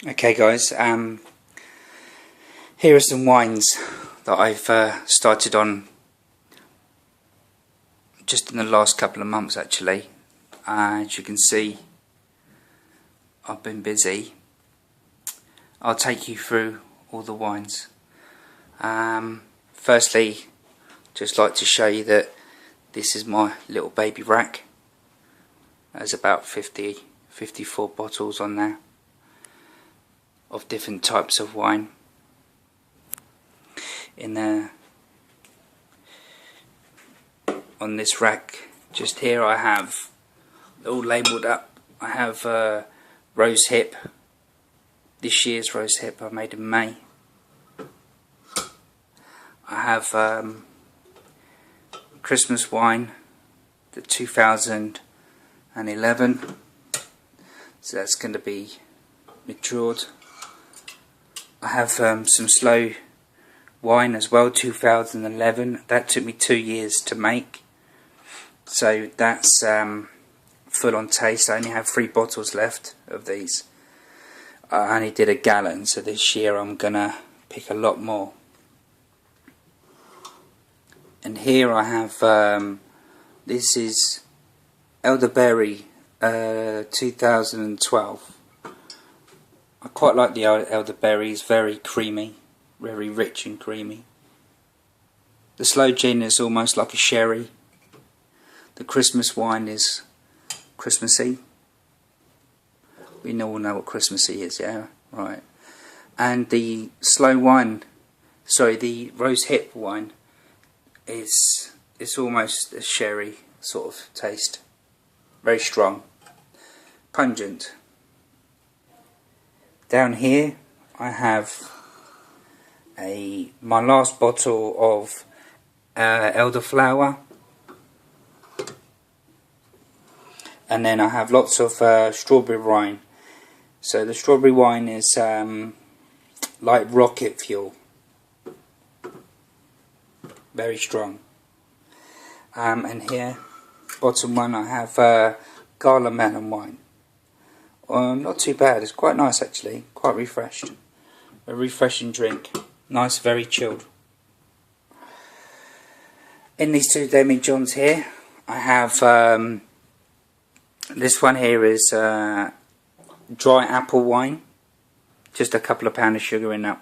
Okay guys, here are some wines that I've started on just in the last couple of months actually. As you can see, I've been busy. I'll take you through all the wines. Firstly, just like to show you that this is my little baby rack. There's about 54 bottles on there of different types of wine. In there, on this rack just here, I have all labelled up. I have Rose Hip, this year's Rose Hip I made in May. I have Christmas wine, the 2011, so that's going to be matured. I have some slow wine as well, 2011. That took me 2 years to make, so that's full on taste. I only have 3 bottles left of these. I only did a gallon, so this year I'm gonna pick a lot more. And here I have this is Elderberry 2012. I quite like the elderberry. It's very creamy, very rich and creamy. The sloe gin is almost like a sherry. The Christmas wine is Christmassy. We all know what Christmassy is, yeah? Right. And the slow wine, sorry, the Rose Hip wine it's almost a sherry sort of taste. Very strong. Pungent. Down here I have my last bottle of elderflower, and then I have lots of strawberry wine. So the strawberry wine is like rocket fuel, very strong. And here, bottom one, I have Gala melon wine. Not too bad, it's quite nice actually, quite refreshed. A refreshing drink, nice, very chilled. In these 2 demijohns here, I have this one here is dry apple wine, just a couple of pounds of sugar in that.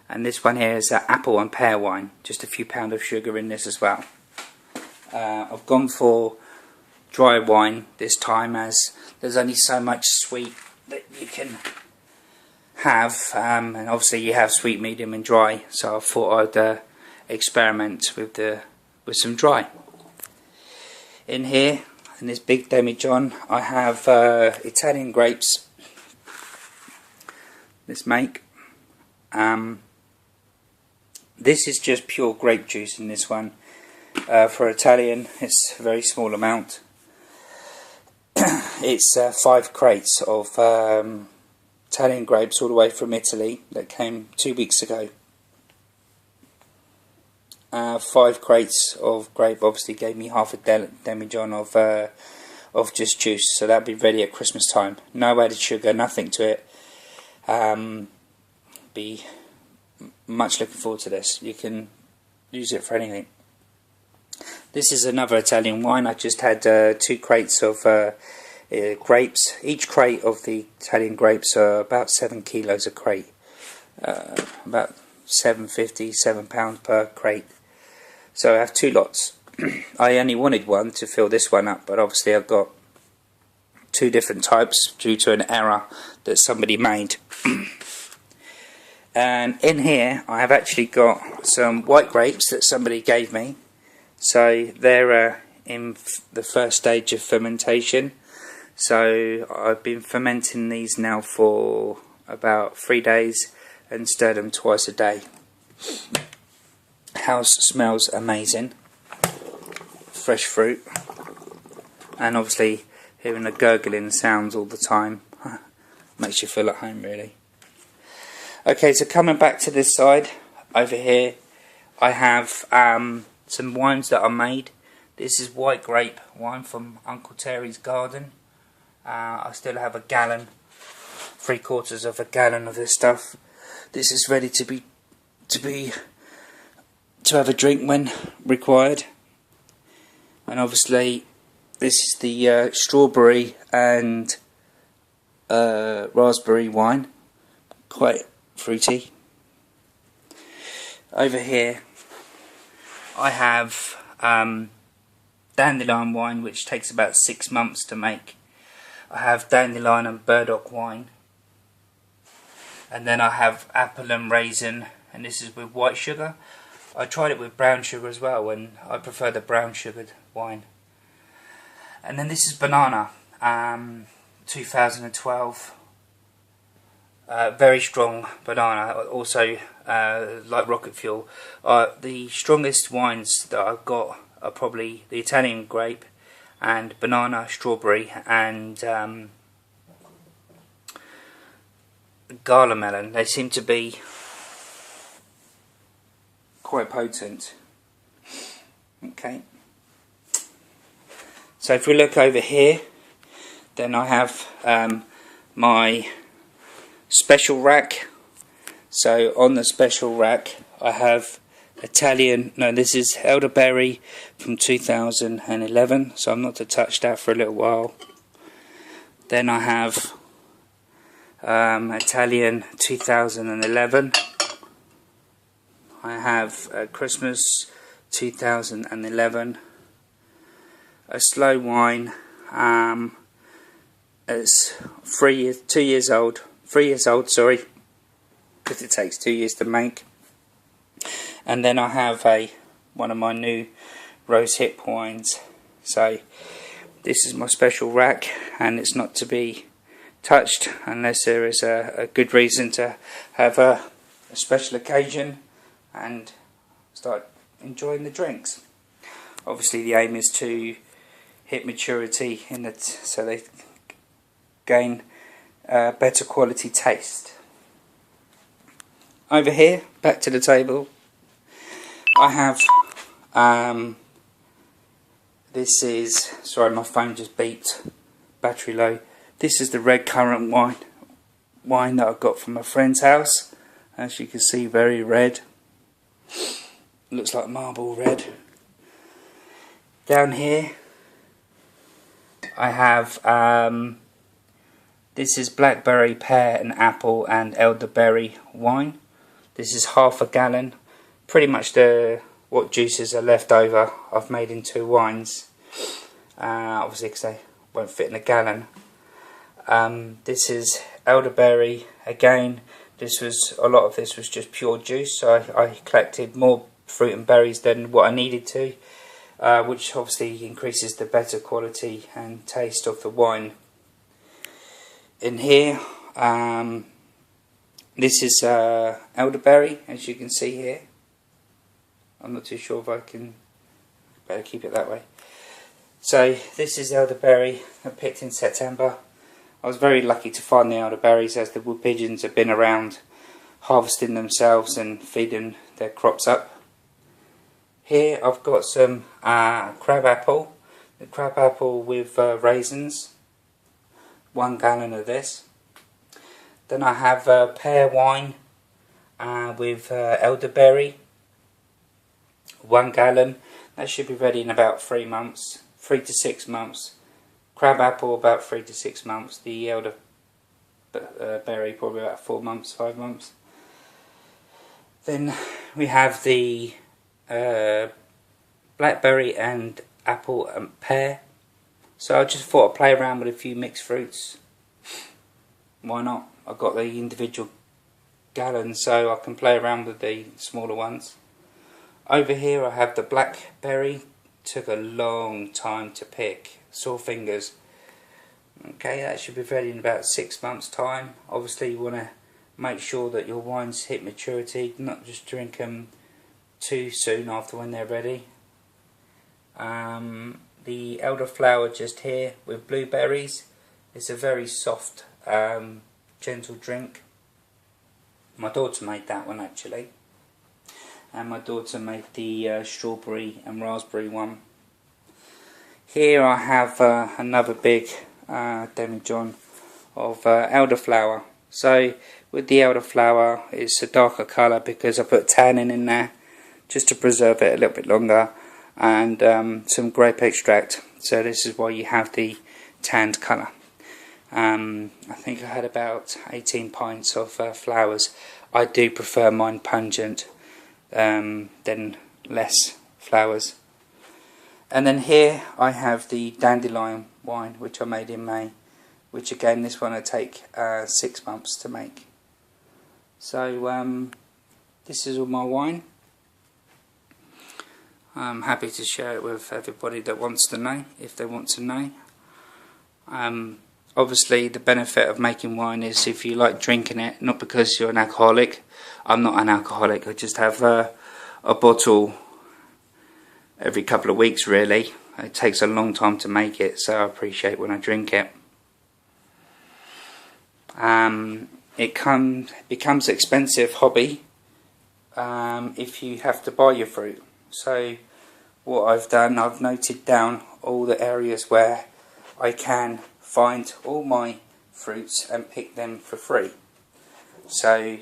And this one here is apple and pear wine, just a few pounds of sugar in this as well. I've gone for dry wine this time, as there's only so much sweet that you can have, and obviously you have sweet, medium and dry, so I thought I'd experiment with some dry. In here, in this big demijohn, I have Italian grapes, this make. This is just pure grape juice in this one. For Italian, it's a very small amount. It's 5 crates of Italian grapes all the way from Italy that came 2 weeks ago. 5 crates of grape obviously gave me half a demijohn of just juice, so that'll be ready at Christmas time. No added sugar, nothing to it. Be much looking forward to this. You can use it for anything. This is another Italian wine. I just had 2 crates of grapes. Each crate of the Italian grapes are about 7 kilos a crate. About £7 per crate. So I have 2 lots. I only wanted one to fill this one up, but obviously I've got 2 different types due to an error that somebody made. And in here I have actually got some white grapes that somebody gave me. So they're in the first stage of fermentation. So I've been fermenting these now for about 3 days and stirred them twice a day. House smells amazing. Fresh fruit. And obviously hearing the gurgling sounds all the time makes you feel at home really. Okay, so coming back to this side, over here I have some wines that I made. This is white grape wine from Uncle Terry's garden. I still have a gallon 3/4 of a gallon of this stuff. This is ready to have a drink when required. And obviously this is the strawberry and raspberry wine, quite fruity. Over here I have dandelion wine, which takes about 6 months to make. I have dandelion and burdock wine, and then I have apple and raisin, and this is with white sugar. I tried it with brown sugar as well, and I prefer the brown sugared wine. And then this is banana, 2012, very strong banana, also like rocket fuel. The strongest wines that I've got are probably the Italian grape and banana, strawberry, and gala melon. They seem to be quite potent. Okay, so if we look over here, then I have my special rack. So on the special rack I have this is elderberry from 2011, so I'm not to touch that for a little while. Then I have Italian 2011. I have Christmas 2011, a slow wine. It's 2 years old. 3 years old, sorry, because it takes 2 years to make. And then I have one of my new rose hip wines. So this is my special rack, and it's not to be touched unless there is a good reason to have a special occasion and start enjoying the drinks. Obviously the aim is to hit maturity so they gain better quality taste. Over here, back to the table, I have this is, sorry, my phone just beeped, battery low. This is the red currant wine that I got from a friend's house. As you can see, very red. Looks like marble red. Down here I have this is blackberry, pear and apple and elderberry wine. This is half a gallon. Pretty much what juices are left over I've made into wines, obviously because they won't fit in a gallon. This is elderberry again. A lot of this was just pure juice, so I collected more fruit and berries than what I needed to, which obviously increases the better quality and taste of the wine. In here, this is elderberry, as you can see here. I'm not too sure if I can, better keep it that way. So this is elderberry I picked in September. I was very lucky to find the elderberries, as the wood pigeons have been around harvesting themselves and feeding their crops up. Here I've got some crab apple, the crab apple with raisins, 1 gallon of this. Then I have pear wine with elderberry, 1 gallon. That should be ready in about 3 months, 3 to 6 months. Crab apple about 3 to 6 months. The elderberry probably about 4 months, 5 months. Then we have the blackberry and apple and pear. So I just thought I'd play around with a few mixed fruits. Why not? I've got the individual gallons, so I can play around with the smaller ones. Over here I have the blackberry. Took a long time to pick, sore fingers. Okay, that should be ready in about 6 months time. Obviously you want to make sure that your wines hit maturity, not just drink them too soon after when they're ready. The elderflower just here with blueberries. It's a very soft, gentle drink. My daughter made that one actually, and my daughter made the strawberry and raspberry one. Here I have another big demijohn of elderflower. So with the elderflower, it's a darker colour because I put tannin in there just to preserve it a little bit longer, and some grape extract. So this is why you have the tanned colour. I think I had about 18 pints of flowers. I do prefer mine pungent than less flowers. And then here I have the dandelion wine, which I made in May, which again, this one will take 6 months to make. So this is all my wine. I'm happy to share it with everybody that wants to know, if they want to know. Obviously the benefit of making wine is if you like drinking it, not because you're an alcoholic. I'm not an alcoholic, I just have a bottle every couple of weeks really. It takes a long time to make it, so I appreciate when I drink it. It becomes an expensive hobby if you have to buy your fruit. So what I've done, I've noted down all the areas where I can find all my fruits and pick them for free. So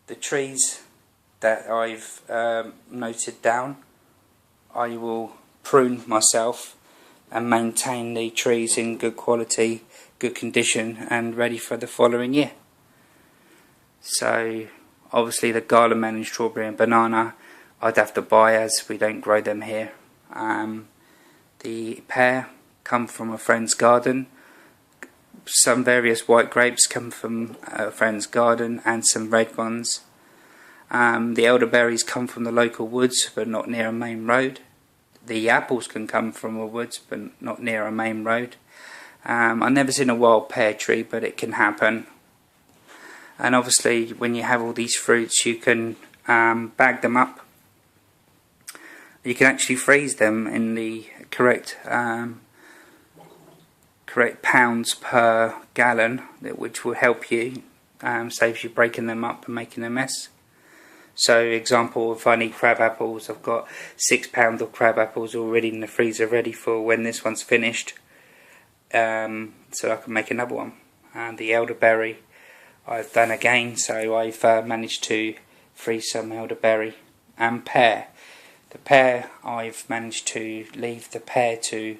the trees that I've noted down, I will prune myself and maintain the trees in good quality, good condition, and ready for the following year. So obviously the garlic melon, strawberry and banana I'd have to buy, as we don't grow them here. The pear come from a friend's garden. Some various white grapes come from a friend's garden, and some red ones. The elderberries come from the local woods, but not near a main road. The apples can come from a woods, but not near a main road. I've never seen a wild pear tree, but it can happen. And obviously when you have all these fruits, you can bag them up. You can actually freeze them in the correct pounds per gallon, which will help you, saves you breaking them up and making a mess. So example, if I need crab apples, I've got 6 pounds of crab apples already in the freezer ready for when this one's finished, so I can make another one. And the elderberry I've done again, so I've managed to freeze some elderberry. And pear. The pear, I've managed to leave the pear to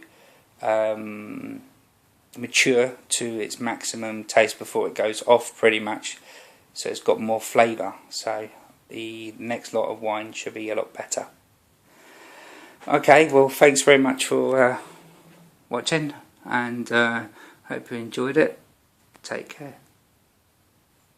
mature to its maximum taste before it goes off pretty much, so it's got more flavour, so the next lot of wine should be a lot better. Okay, well thanks very much for watching, and hope you enjoyed it. Take care.